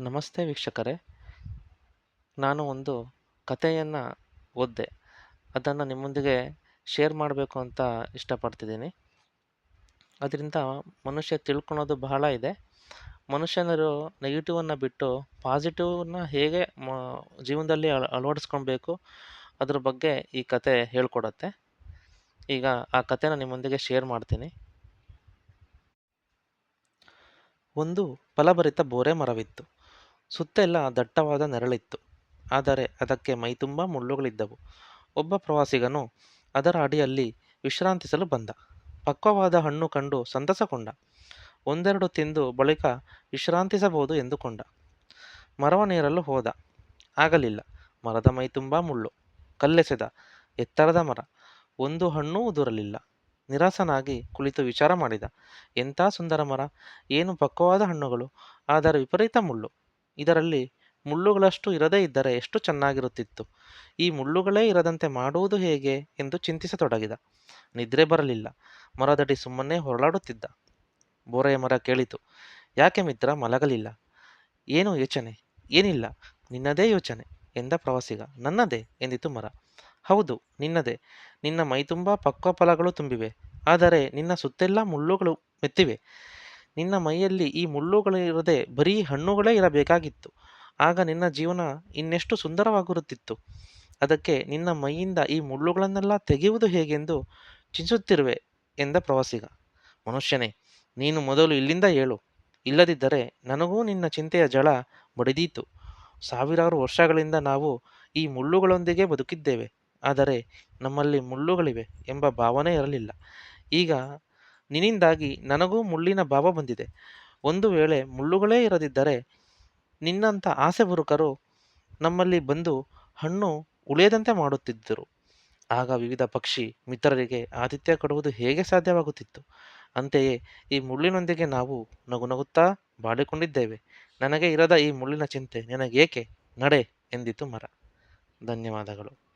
ನಮಸ್ತೆ ವೀಕ್ಷಕರೇ. ನಾನು ಒಂದು ಕಥೆಯನ್ನು ಓದಿದೆ. ಅದನ್ನು ನಿಮ್ಮೊಂದಿಗೆ ಶೇರ್ ಮಾಡಬೇಕು ಅಂತ ಇಷ್ಟಪಡ್ತಿದ್ದೀನಿ. ಅದರಿಂದ ಮನುಷ್ಯ ತಿಳ್ಕೊಳೋದು ಬಹಳ ಇದೆ. ಮನುಷ್ಯನರು ನೆಗೆಟಿವನ್ನು ಬಿಟ್ಟು ಪಾಸಿಟಿವ್‌ನ ಹೇಗೆ ಜೀವನದಲ್ಲಿ ಅಳವಡಿಸ್ಕೊಳ್ಬೇಕು, ಅದ್ರ ಬಗ್ಗೆ ಈ ಕತೆ ಹೇಳ್ಕೊಡತ್ತೆ. ಈಗ ಆ ಕಥೆನ ನಿಮ್ಮೊಂದಿಗೆ ಶೇರ್ ಮಾಡ್ತೀನಿ. ಒಂದು ಫಲಭರಿತ ಬೋರೆ ಮರವಿತ್ತು. ಸುತ್ತೆಲ್ಲ ದಟ್ಟವಾದ ನೆರಳಿತ್ತು. ಆದರೆ ಅದಕ್ಕೆ ಮೈತುಂಬ ಮುಳ್ಳುಗಳಿದ್ದವು. ಒಬ್ಬ ಪ್ರವಾಸಿಗನು ಅದರ ಅಡಿಯಲ್ಲಿ ವಿಶ್ರಾಂತಿಸಲು ಬಂದ. ಪಕ್ವವಾದ ಹಣ್ಣು ಕಂಡು ಸಂತಸಗೊಂಡ. ಒಂದೆರಡು ತಿಂದು ಬಳಿಕ ವಿಶ್ರಾಂತಿಸಬಹುದು ಎಂದುಕೊಂಡ. ಮರವನೇರಲು ಹೋದ. ಆಗಲಿಲ್ಲ. ಮರದ ಮೈತುಂಬ ಮುಳ್ಳು. ಕಲ್ಲೆಸೆದ. ಎತ್ತರದ ಮರ. ಒಂದು ಹಣ್ಣೂ ಉದುರಲಿಲ್ಲ. ನಿರಾಸನಾಗಿ ಕುಳಿತು ವಿಚಾರ ಮಾಡಿದ. ಎಂಥ ಸುಂದರ ಮರ! ಏನು ಪಕ್ವವಾದ ಹಣ್ಣುಗಳು! ಆದರೆ ವಿಪರೀತ ಮುಳ್ಳು. ಇದರಲ್ಲಿ ಮುಳ್ಳುಗಳಷ್ಟು ಇರದೇ ಇದ್ದರೆ ಎಷ್ಟು ಚೆನ್ನಾಗಿರುತ್ತಿತ್ತು. ಈ ಮುಳ್ಳುಗಳೇ ಇರದಂತೆ ಮಾಡುವುದು ಹೇಗೆ ಎಂದು ಚಿಂತಿಸತೊಡಗಿದ. ನಿದ್ರೆ ಬರಲಿಲ್ಲ. ಮರದಡಿ ಸುಮ್ಮನೆ ಹೊರಳಾಡುತ್ತಿದ್ದ. ಬೋರೆಯ ಮರ ಕೇಳಿತು. ಯಾಕೆ ಮಿತ್ರ ಮಲಗಲಿಲ್ಲ? ಏನು ಯೋಚನೆ? ಏನಿಲ್ಲ, ನಿನ್ನದೇ ಯೋಚನೆ ಎಂದ ಪ್ರವಾಸಿಗ. ನನ್ನದೇ ಎಂದಿತು ಮರ. ಹೌದು, ನಿನ್ನದೇ. ನಿನ್ನ ಮೈತುಂಬ ಪಕ್ವ ಫಲಗಳು ತುಂಬಿವೆ. ಆದರೆ ನಿನ್ನ ಸುತ್ತೆಲ್ಲ ಮುಳ್ಳುಗಳು ಮೆತ್ತಿವೆ. ನಿನ್ನ ಮೈಯಲ್ಲಿ ಈ ಮುಳ್ಳುಗಳಿರದೆ ಬರೀ ಹಣ್ಣುಗಳೇ ಇರಬೇಕಾಗಿತ್ತು. ಆಗ ನಿನ್ನ ಜೀವನ ಇನ್ನೆಷ್ಟು ಸುಂದರವಾಗಿರುತ್ತಿತ್ತು. ಅದಕ್ಕೆ ನಿನ್ನ ಮೈಯಿಂದ ಈ ಮುಳ್ಳುಗಳನ್ನೆಲ್ಲ ತೆಗೆಯುವುದು ಹೇಗೆಂದು ಚಿಂತಿಸುತ್ತಿರುವೆ ಎಂದ ಪ್ರವಾಸಿಗ. ಮನುಷ್ಯನೇ, ನೀನು ಮೊದಲು ಇಲ್ಲಿಂದ ಏಳು. ಇಲ್ಲದಿದ್ದರೆ ನನಗೂ ನಿನ್ನ ಚಿಂತೆಯ ಜಳ ಬಡಿದೀತು. ಸಾವಿರಾರು ವರ್ಷಗಳಿಂದ ನಾವು ಈ ಮುಳ್ಳುಗಳೊಂದಿಗೆ ಬದುಕಿದ್ದೇವೆ. ಆದರೆ ನಮ್ಮಲ್ಲಿ ಮುಳ್ಳುಗಳಿವೆ ಎಂಬ ಭಾವನೆ ಇರಲಿಲ್ಲ. ಈಗ ನಿನ್ನಿಂದಾಗಿ ನನಗೂ ಮುಳ್ಳಿನ ಭಾವ ಬಂದಿದೆ. ಒಂದು ವೇಳೆ ಮುಳ್ಳುಗಳೇ ಇರದಿದ್ದರೆ ನಿನ್ನಂಥ ಆಸೆ ಬುರುಕರು ನಮ್ಮಲ್ಲಿ ಬಂದು ಹಣ್ಣು ಉಳಿಯದಂತೆ ಮಾಡುತ್ತಿದ್ದರು. ಆಗ ವಿವಿಧ ಪಕ್ಷಿ ಮಿತ್ರರಿಗೆ ಆತಿಥ್ಯ ಕೊಡುವುದು ಹೇಗೆ ಸಾಧ್ಯವಾಗುತ್ತಿತ್ತು? ಅಂತೆಯೇ ಈ ಮುಳ್ಳಿನೊಂದಿಗೆ ನಾವು ನಗುನಗುತ್ತಾ ಬಾಳಿಕೊಂಡಿದ್ದೇವೆ. ನನಗೆ ಇರದ ಈ ಮುಳ್ಳಿನ ಚಿಂತೆ ನಿನಗೇಕೆ? ನಡೆ ಎಂದಿತು ಮರ. ಧನ್ಯವಾದಗಳು.